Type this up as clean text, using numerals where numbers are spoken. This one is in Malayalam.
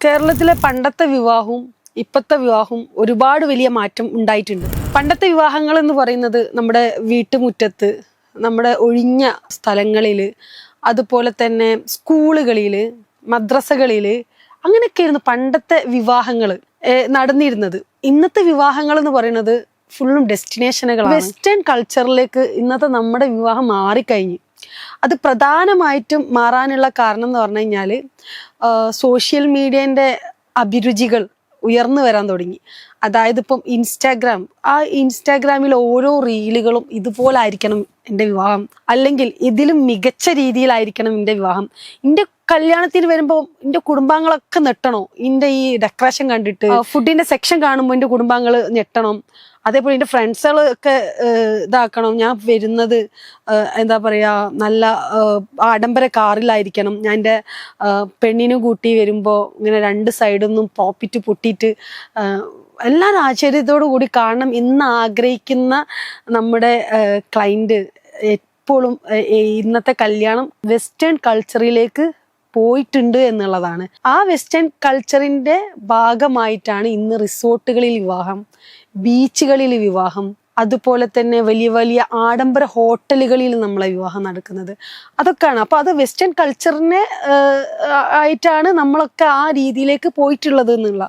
കേരളത്തിലെ പണ്ടത്തെ വിവാഹവും ഇപ്പോഴത്തെ വിവാഹവും ഒരുപാട് വലിയ മാറ്റം ഉണ്ടായിട്ടുണ്ട്. പണ്ടത്തെ വിവാഹങ്ങൾ എന്ന് പറയുന്നത് നമ്മുടെ വീട്ടുമുറ്റത്ത്, നമ്മുടെ ഒഴിഞ്ഞ സ്ഥലങ്ങളിൽ, അതുപോലെ തന്നെ സ്കൂളുകളിൽ, മദ്രസകളിൽ, അങ്ങനെയൊക്കെയായിരുന്നു പണ്ടത്തെ വിവാഹങ്ങൾ നടന്നിരുന്നത്. ഇന്നത്തെ വിവാഹങ്ങൾ എന്ന് പറയുന്നത് ഫുള്ളും ഡെസ്റ്റിനേഷനുകളാണ്. വെസ്റ്റേൺ കൾച്ചറിലേക്ക് ഇന്നത്തെ നമ്മുടെ വിവാഹം മാറിക്കഴിഞ്ഞു. അത് പ്രധാനമായിട്ടും മാറാനുള്ള കാരണം എന്ന് പറഞ്ഞു കഴിഞ്ഞാൽ സോഷ്യൽ മീഡിയേൻ്റെ അഭിരുചികൾ ഉയർന്നു വരാൻ തുടങ്ങി. അതായത് ഇപ്പം ഇൻസ്റ്റാഗ്രാമിൽ ഓരോ റീലുകളും ഇതുപോലെ ആയിരിക്കണം എൻ്റെ വിവാഹം, അല്ലെങ്കിൽ ഇതിലും മികച്ച രീതിയിലായിരിക്കണം എൻ്റെ വിവാഹം, എൻ്റെ കല്യാണത്തിന് വരുമ്പോൾ എൻ്റെ കുടുംബാംഗങ്ങളൊക്കെ ഞെട്ടണോ, എൻ്റെ ഈ ഡെക്കറേഷൻ കണ്ടിട്ട്, ഫുഡിൻ്റെ സെക്ഷൻ കാണുമ്പോൾ എൻ്റെ കുടുംബാംഗങ്ങൾ ഞെട്ടണം, അതേപോലെ എൻ്റെ ഫ്രണ്ട്സുകളൊക്കെ ഇതാക്കണം, ഞാൻ വരുന്നത് എന്താ പറയുക നല്ല ആഡംബര കാറിലായിരിക്കണം, ഞാൻ എൻ്റെ പെണ്ണിനും കൂട്ടി വരുമ്പോൾ ഇങ്ങനെ രണ്ട് സൈഡിൽ നിന്നും പോപ്പിറ്റ് പൊട്ടിയിട്ട് എല്ലാവരും ആശ്ചര്യത്തോടു കൂടി കാണണം എന്ന് ആഗ്രഹിക്കുന്ന നമ്മുടെ ക്ലൈൻറ്റ് എപ്പോഴും ഇന്നത്തെ കല്യാണം വെസ്റ്റേൺ കൾച്ചറിലേക്ക് പോയിട്ടുണ്ട് എന്നുള്ളതാണ്. ആ വെസ്റ്റേൺ കൾച്ചറിൻ്റെ ഭാഗമായിട്ടാണ് ഇന്ന് റിസോർട്ടുകളിൽ വിവാഹം, ബീച്ചുകളിൽ വിവാഹം, അതുപോലെ തന്നെ വലിയ വലിയ ആഡംബര ഹോട്ടലുകളിൽ നമ്മളെ വിവാഹം നടക്കുന്നത്. അതൊക്കെയാണ്. അപ്പോൾ അത് വെസ്റ്റേൺ കൾച്ചറിനെ ആയിട്ടാണ് നമ്മളൊക്കെ ആ രീതിയിലേക്ക് പോയിട്ടുള്ളത് എന്നുള്ള